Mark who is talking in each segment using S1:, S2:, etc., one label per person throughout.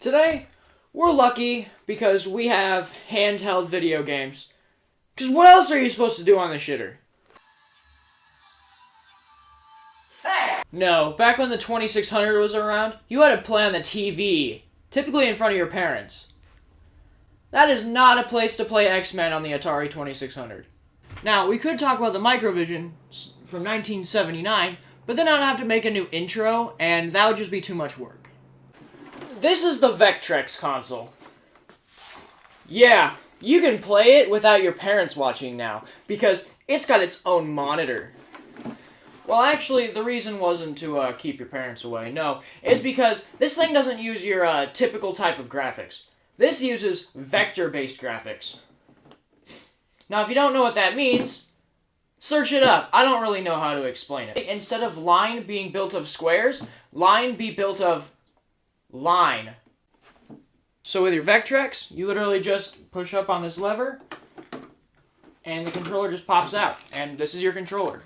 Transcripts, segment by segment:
S1: Today, we're lucky because we have handheld video games. Because what else are you supposed to do on the shitter? Hey! No, back when the 2600 was around, you had to play on the TV, typically in front of your parents. That is not a place to play X-Men on the Atari 2600. Now, we could talk about the Microvision from 1979, but then I'd have to make a new intro, and that would just be too much work. This is the Vectrex console. Yeah, you can play it without your parents watching now, because it's got its own monitor. Well, actually, the reason wasn't to keep your parents away, no. It's because this thing doesn't use your typical type of graphics. This uses vector-based graphics. Now, if you don't know what that means, search it up. I don't really know how to explain it. Instead of line being built of squares, line be built of line. So with your Vectrex, you literally just push up on this lever, and the controller just pops out, and this is your controller.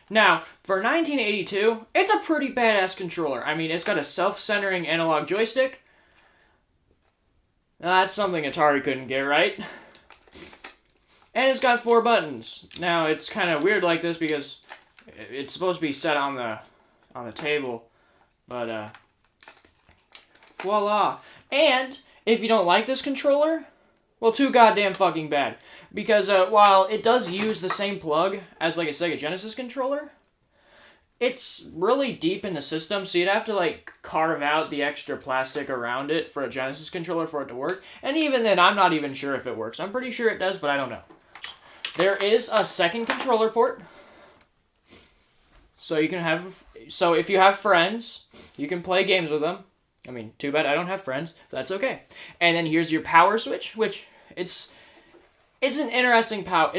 S1: Now, for 1982, it's a pretty badass controller. I mean, it's got a self-centering analog joystick. That's something Atari couldn't get right. And it's got 4 buttons. Now, it's kind of weird like this because it's supposed to be set on the table, but voila. And if you don't like this controller, well, too goddamn fucking bad. Because while it does use the same plug as like a Sega Genesis controller, it's really deep in the system, so you'd have to like carve out the extra plastic around it for a Genesis controller for it to work. And even then, I'm not even sure if it works. I'm pretty sure it does, but I don't know. There is a second controller port. So you can have, so if you have friends, you can play games with them. I mean, too bad I don't have friends, but that's okay. And then here's your power switch, which it's an interesting power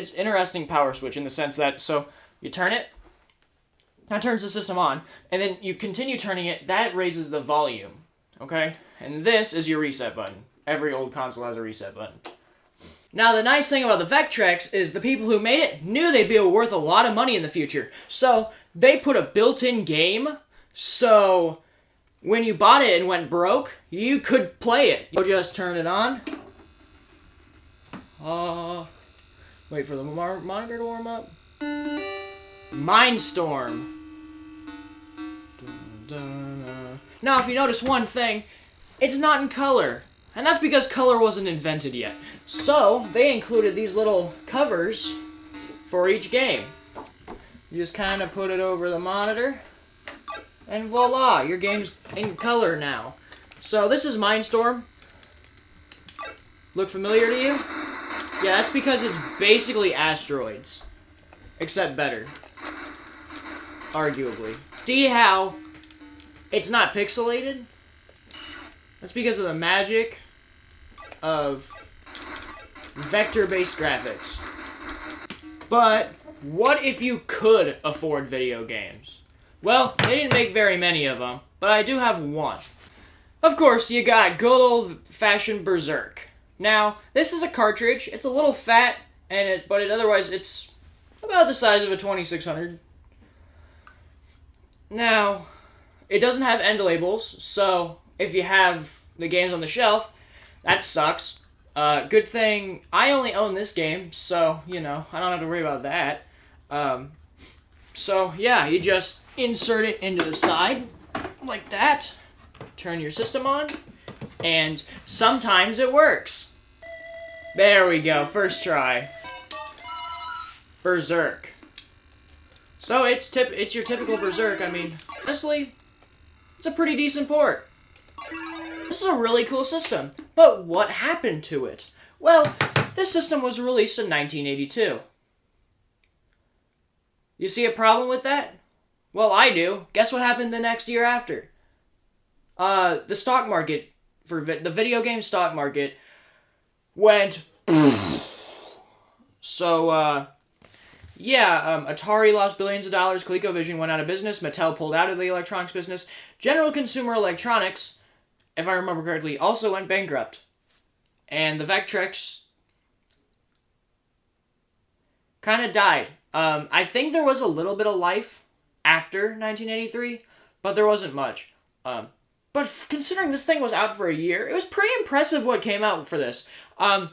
S1: switch in the sense that, so you turn it, that turns the system on, and then you continue turning it, that raises the volume, okay? And this is your reset button. Every old console has a reset button. Now, the nice thing about the Vectrex is the people who made it knew they'd be worth a lot of money in the future. So, they put a built-in game, so when you bought it and went broke, you could play it. You'll just turn it on. Wait for the monitor to warm up. Mindstorm. Now, if you notice one thing, it's not in color. And that's because color wasn't invented yet. So, they included these little covers for each game. You just kind of put it over the monitor, and voila, your game's in color now. So, this is Mindstorm. Look familiar to you? Yeah, that's because it's basically Asteroids. Except better. Arguably. See how it's not pixelated? That's because of the magic of vector-based graphics. But what if you could afford video games? Well, they didn't make very many of them, but I do have one. Of course, you got good old-fashioned Berserk. Now, this is a cartridge. It's a little fat, but otherwise it's about the size of a 2600. Now, it doesn't have end labels, so if you have the games on the shelf, that sucks. Good thing I only own this game, so, you know, I don't have to worry about that. So, yeah, you just insert it into the side, like that, turn your system on, and sometimes it works. There we go, first try. Berserk. So, it's your typical Berserk. I mean, honestly, it's a pretty decent port. This is a really cool system, but what happened to it? Well, this system was released in 1982. You see a problem with that? Well, I do. Guess what happened the next year after? The stock market, the video game stock market, went so, yeah, Atari lost billions of dollars, ColecoVision went out of business, Mattel pulled out of the electronics business, General Consumer Electronics, if I remember correctly, also went bankrupt. And the Vectrex kind of died. I think there was a little bit of life after 1983, but there wasn't much. But considering this thing was out for a year, it was pretty impressive what came out for this. It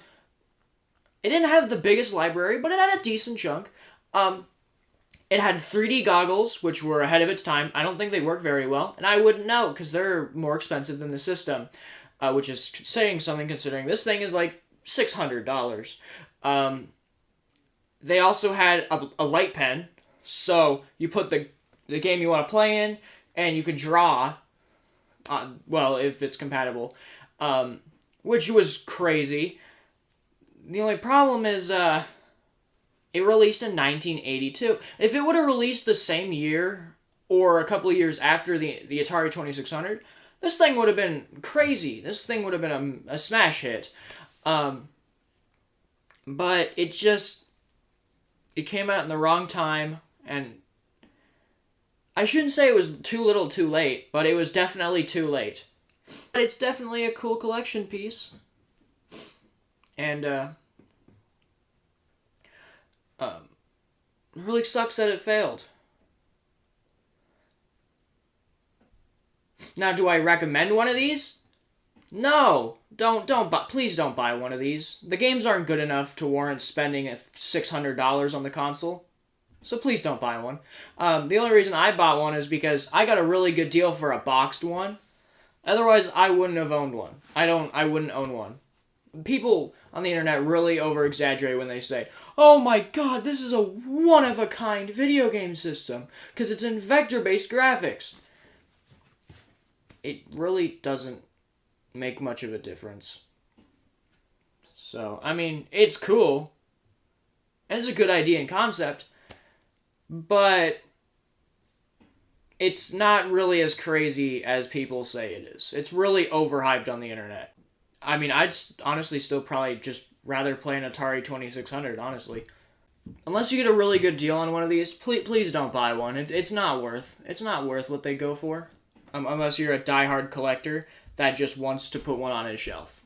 S1: didn't have the biggest library, but it had a decent chunk. It had 3D goggles, which were ahead of its time. I don't think they work very well, and I wouldn't know, because they're more expensive than the system, which is saying something considering this thing is like $600. They also had a light pen, so you put the game you want to play in, and you could draw, well, if it's compatible, which was crazy. The only problem is, it released in 1982. If it would have released the same year, or a couple of years after the Atari 2600, this thing would have been crazy. This thing would have been a smash hit. But it came out in the wrong time, and I shouldn't say it was too little too late, but it was definitely too late. But it's definitely a cool collection piece. And, it really sucks that it failed. Now, do I recommend one of these? No, please don't buy one of these. The games aren't good enough to warrant spending $600 on the console. So please don't buy one. The only reason I bought one is because I got a really good deal for a boxed one. Otherwise, I wouldn't have owned one. I wouldn't own one. People on the internet really over-exaggerate when they say, "Oh my god, this is a one-of-a-kind video game system, because it's in vector-based graphics." It really doesn't make much of a difference. So, I mean, it's cool, and it's a good idea and concept, but it's not really as crazy as people say it is. It's really overhyped on the internet. I mean, I'd honestly still probably just rather play an Atari 2600, honestly. Unless you get a really good deal on one of these, please don't buy one. It's not worth what they go for. Unless you're a diehard collector that just wants to put one on his shelf.